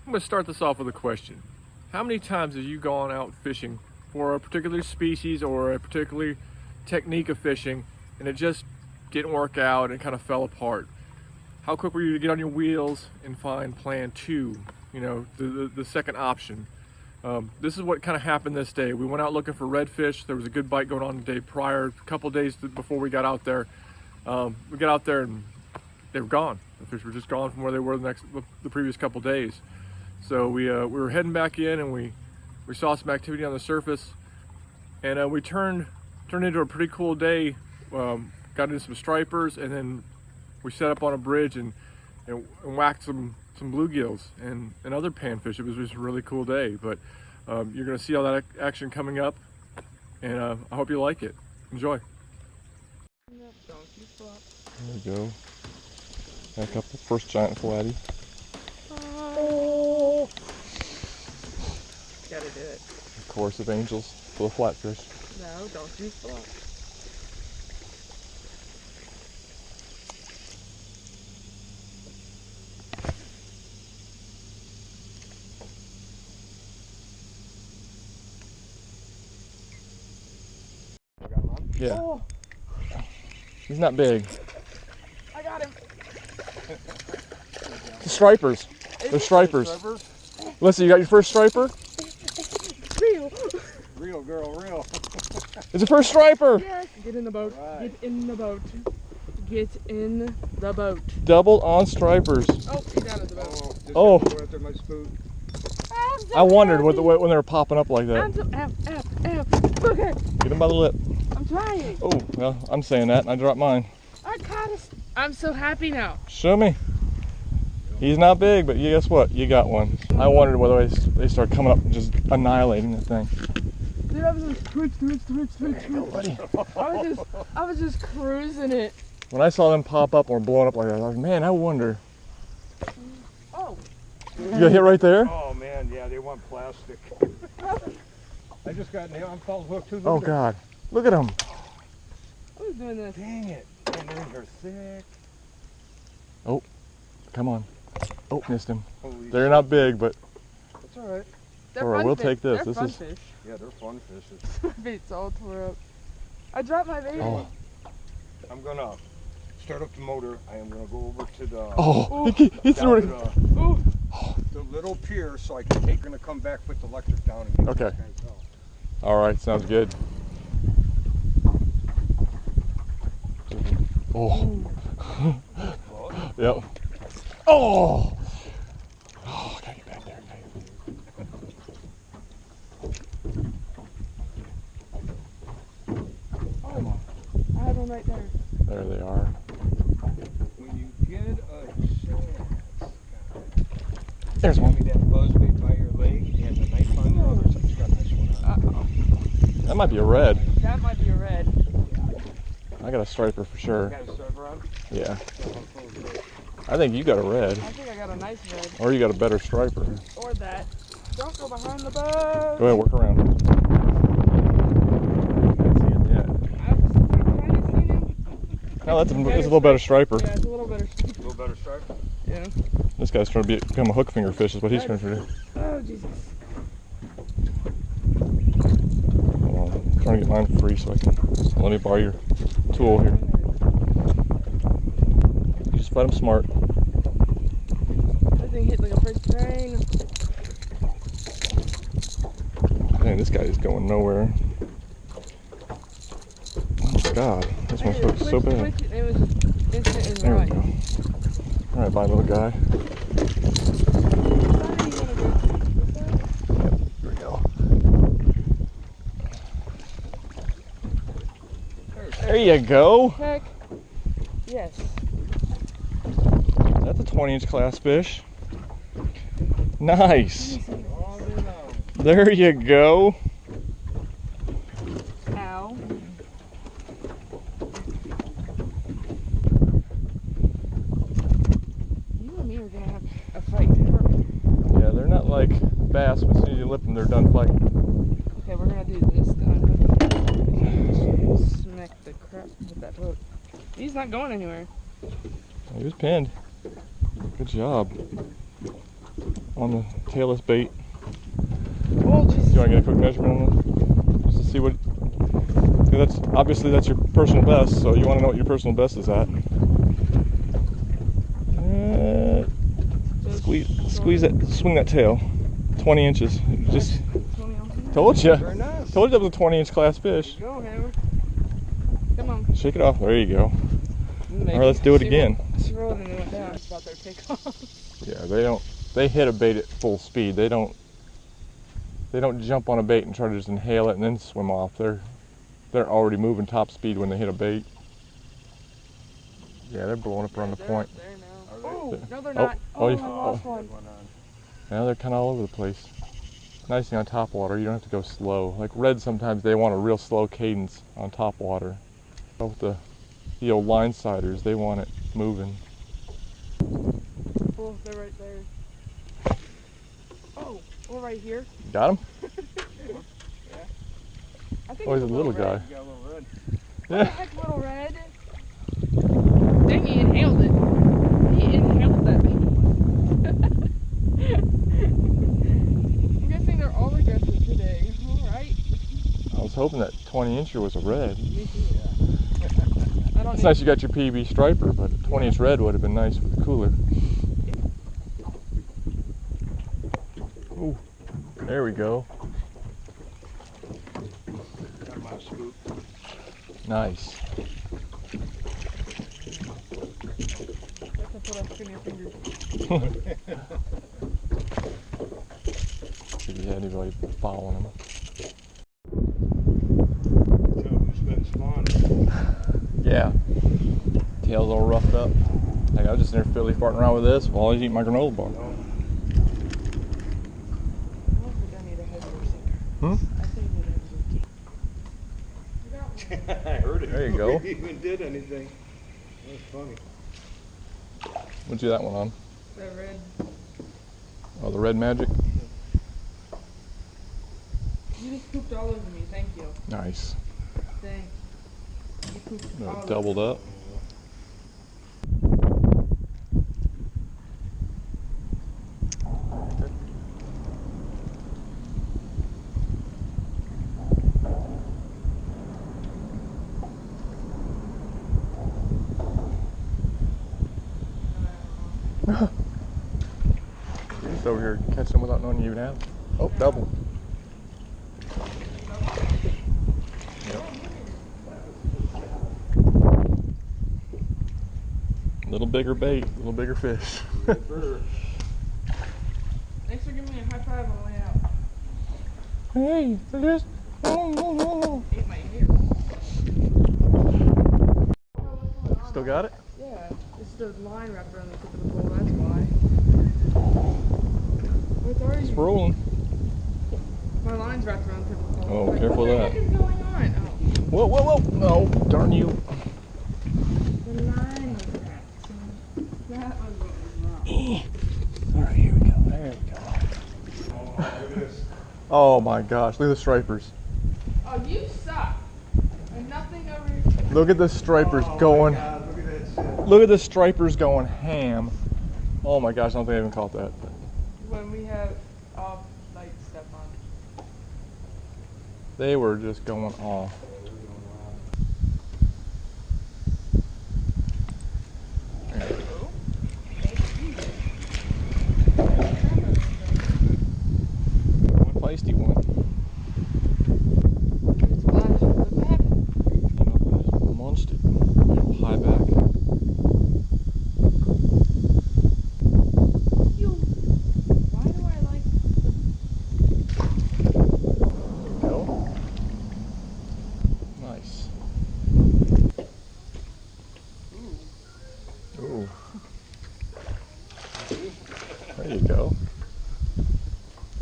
I'm going to start this off with a question. How many times have you gone out fishing for a particular species or a particular technique of fishing and it just didn't work out and kind of fell apart? How quick were you to get on your wheels and find plan two, the second option? This is what kind of happened this day. We went out looking for redfish. There was a good bite going on the day prior, a couple days before we got out there. We got out there and they were gone. The fish were just gone from where they were the previous couple days. So we were heading back in and we saw some activity on the surface, and we turned into a pretty cool day. Got into some stripers, and then we set up on a bridge and whacked some bluegills and other panfish. It was just a really cool day. But you're going to see all that action coming up, and I hope you like it. Enjoy. There we go. Got a couple. First giant flatty. Oh. Gotta do it. A chorus of angels full of flatfish. No, don't do flop. Yeah. Oh. He's not big. I got him. The stripers. They're stripers. Listen, you got your first striper? Real. Real girl, real. It's a first striper. Yes. Get in the boat. Right. Get in the boat. Get in the boat. Doubled on stripers. Oh, he's out of the boat. Oh. After my spoon. I wondered when they were popping up like that. I'm so F. Okay. Get him by the lip. I'm trying. Oh, well, I'm saying that and I dropped mine. I caught us. I'm so happy now. Show me. He's not big, but guess what? You got one. I wondered whether they start coming up and just annihilating the thing. Dude, I was just twitch. Buddy. I was just cruising it. When I saw them pop up or blowing up like that, I was like, man, I wonder. Oh. You got hit right there? Oh man, yeah, they want plastic. I just got nailed. I'm falling hook too. Oh God. Look at them. I was doing this. Dang it. And they're thick. Oh, come on. Oh, missed him. Holy They're not big, but That's alright. Alright, we'll take this. They're This fun is- fish. Yeah, they're fun fishes. My bait's all tore up. I dropped my bait. oh, I'm gonna start up the motor. I am gonna go over to the oh, he threw it. Ooh. the little pier so I can take her and come back, put the electric down and get Okay. these guys out. All right, sounds good. Oh, yep. Oh, oh, I gotta get back there. Come on. I have one right there. There they are. When you get a chance, There's tell me one. that buzzbait by your leg and the knife on the other. Something's got this one on. Uh-oh. That might be a red. That might be a red. I got a striper for sure. Got a striper on? Yeah. I think you got a red. I think I got a nice red. Or you got a better striper. Or that. Don't go behind the boat. Go ahead, work around. Can't see it yet. I'm trying to see him. No, it's a little better striper. Yeah, it's a little better. A little better striper? Yeah. This guy's trying to become a hook finger fish is what he's trying to do. Oh, Jesus. Hold on, I'm trying to get mine free so I can, let me borrow your tool here. You just fight him smart. That thing hit like a freight train. Man, this guy is going nowhere. Oh God, this one's hooked so bad. It was just instant and There we right. go. All right, bye little guy. Yep, here we go. There you go. Heck. Yes. That's a 20-inch class fish. Nice. There you go. Ow. You and me are gonna have a fight. Yeah, they're not like bass, but as soon as you lip them, they're done fighting. Okay, we're gonna do this then. Smack the crap with that hook. He's not going anywhere. He was pinned. Good job. on the tailless bait. Oh, Do you want to get a quick measurement on it? Just to see what. Yeah, obviously that's your personal best, so you want to know what your personal best is at. Squeeze that, swing that tail. 20 inches. Just told you. Very nice. Told you that was a 20-inch class fish. Go, Hammer. Come on. Shake it off. There you go. Maybe. All right, let's do it again. She rolled and it went down. It's about their takeoff. Yeah, they hit a bait at full speed. They don't jump on a bait and try to just inhale it and then swim off. They're already moving top speed when they hit a bait. Yeah, they're blowing up around the point. There now. Oh, no, they're Oh, not. oh, I you- lost oh. one. Now they're kind of all over the place. Nice thing on top water, you don't have to go slow. Like red, sometimes they want a real slow cadence on top water. But with the old line siders, they want it moving. Oh, they're right there. Oh, we're right here. Got him? I think Oh, he's it's a little guy. You got a little red. What the Yeah. heck, little red? Dang, he inhaled it. He inhaled that baby. I'm guessing they're all aggressive today. Alright. I was hoping that 20-incher was a red. Me too. I don't It's need nice you got your PB striper, but a 20-inch red would have been nice with the cooler. Ooh, there we go. Got my scoop. Nice. That's a put up in your fingers. See if you had anybody following him. So who's been spawning? Yeah. Tail's all roughed up. Like I was just in there filly farting around with this while I was eating my granola bar. I don't think I need a heavier sinker. Hmm? I think I need a heavier sinker. I heard it. There you go. Before he even did anything. That was funny. What'd you do that one on? The red. Oh, the red magic? You just pooped all over me. Thank you. Nice. Thanks. You pooped all over me. Doubled up. Just over here catching them without knowing you even have. Oh, double. Yep. Little bigger bait, little bigger fish. Thanks for giving me a high five on the way out. Hey, they're just. Ate my ear. Still got it? Yeah, it's the line wrapped around the tip of the pole, that's why. What's already? It's rolling. My line's wrapped around the tip of the pole. Oh, Like, careful what of the that. heck is going on? Oh, Whoa, whoa, whoa! No, darn you. the line was wrapped. So that was what was wrong. All right, here we go. There we go. Oh my gosh, look at the stripers. Oh, you suck. And nothing over here. Look at the stripers going. God, look at that shit. Look at the stripers going ham. Oh my gosh, I don't think I even caught that. When we have off light stuff on. They were just going off. There you go. One feisty one. Splash. What happened? You know, just munched it. Little high back. Why do I like Go. Nice. Ooh. There you go.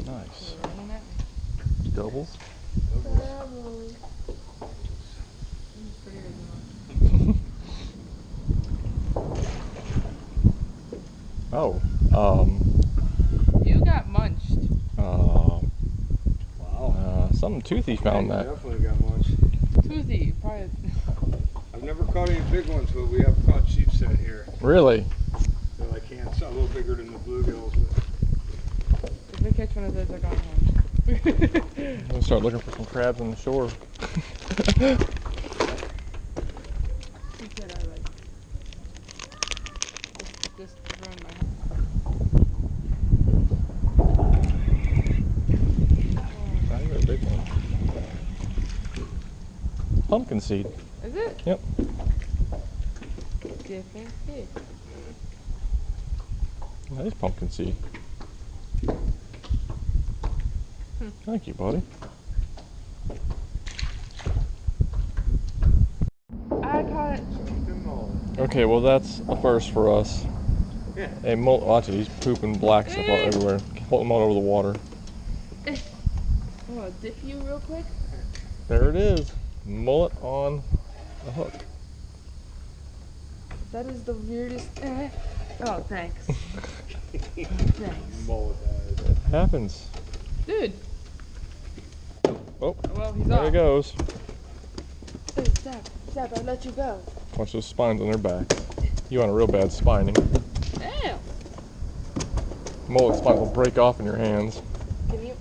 Nice. running at me? Doubles. He's pretty good Oh. You got munched. Wow. Something toothy found that. Definitely got much. Toothy, probably. I've never caught any big ones, but we have caught sheepset here. Really? They're like hands, a little bigger than the bluegills. But soon as I got home. We'll start looking for some crabs on the shore. He said I like just ruined my I got a big one. Pumpkin seed. Is it? Yep. Different fish. Nice pumpkin seed. Thank you, buddy. I caught it. Okay, well that's a first for us. Yeah. A mullet. Watch it, he's pooping black stuff all everywhere. Floating them all over the water. I'm gonna dip you real quick. There it is. Mullet on a hook. That is the weirdest. Oh, thanks. Thanks. Mullet It happens. Dude. Oh, Well, he's there off. he goes. Hey, stop, I let you go. Watch those spines on their back. You want a real bad spining. Damn. Mullet spines will break off in your hands. Can you?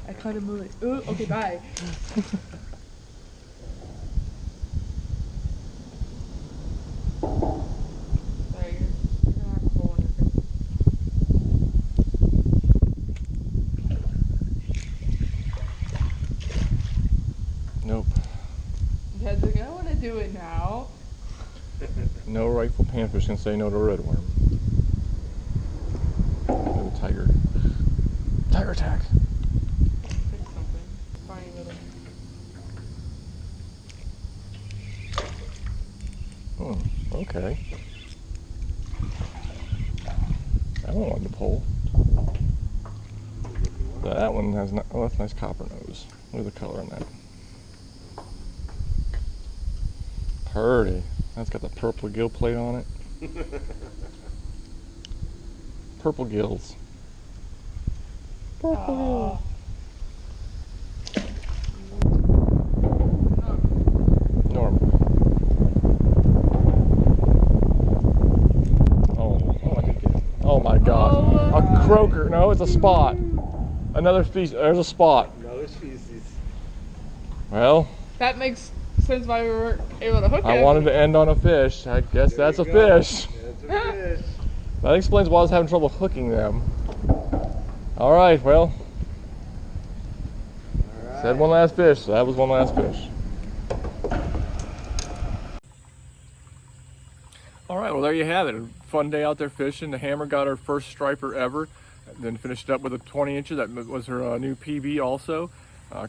I caught a mullet. Ooh, okay, bye. Sorry, you're gonna have a hole in your grip. Nope. Dad's like, I wanna do it now. No rightful panfish can say no to a red worm. No tiger. Tiger attack. Fix something. Funny little. Oh, okay. That one wanted to pull. That one has not. Oh, that's a nice copper nose. Look at the color on that. Pretty. That's got the purple gill plate on it. Purple gills. Purple gills. Normal. Oh, I did get it. Oh my god. A croaker. No, it's a spot. Another species. There's a spot. Another species. Well, That makes sense why we weren't able to hook it. I wanted to end on a fish. I guess There that's you a go. fish. That's a fish. That explains why I was having trouble hooking them. All right, well, All said right. one last fish, so that was one last fish. All right, well, there you have it. A fun day out there fishing. The Hammer got her first striper ever, then finished up with a 20 incher. That was her new PB also.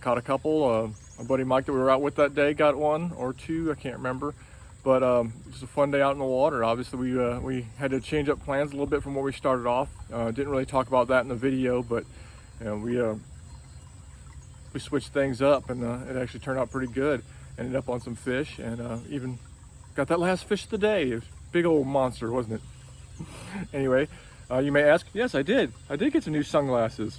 Caught a couple. My buddy Mike that we were out with that day got one or two, I can't remember. But it was a fun day out in the water. Obviously, we had to change up plans a little bit from where we started off. Didn't really talk about that in the video, but you know, we switched things up, and it actually turned out pretty good. Ended up on some fish, and even got that last fish of the day. It was a big old monster, wasn't it? Anyway, you may ask, yes, I did. I did get some new sunglasses.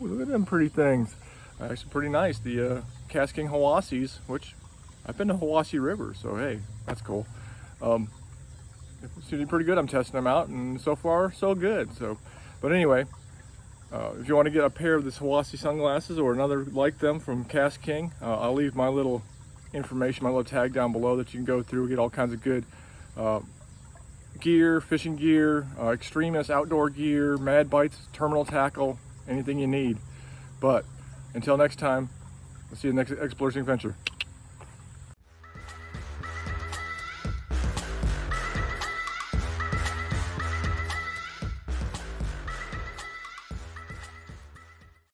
Ooh, look at them pretty things. Actually pretty nice. The Cass King Hawassis, which I've been to Hawassi River, so hey, that's cool. It's doing pretty good. I'm testing them out, and so far, so good. So, but anyway, if you want to get a pair of the Hawassi sunglasses or another like them from Cass King, I'll leave my little information, my little tag down below that you can go through, get all kinds of good gear, fishing gear, extremist outdoor gear, mad bites, terminal tackle, anything you need. But until next time, I'll see you in the next Exploring Adventure.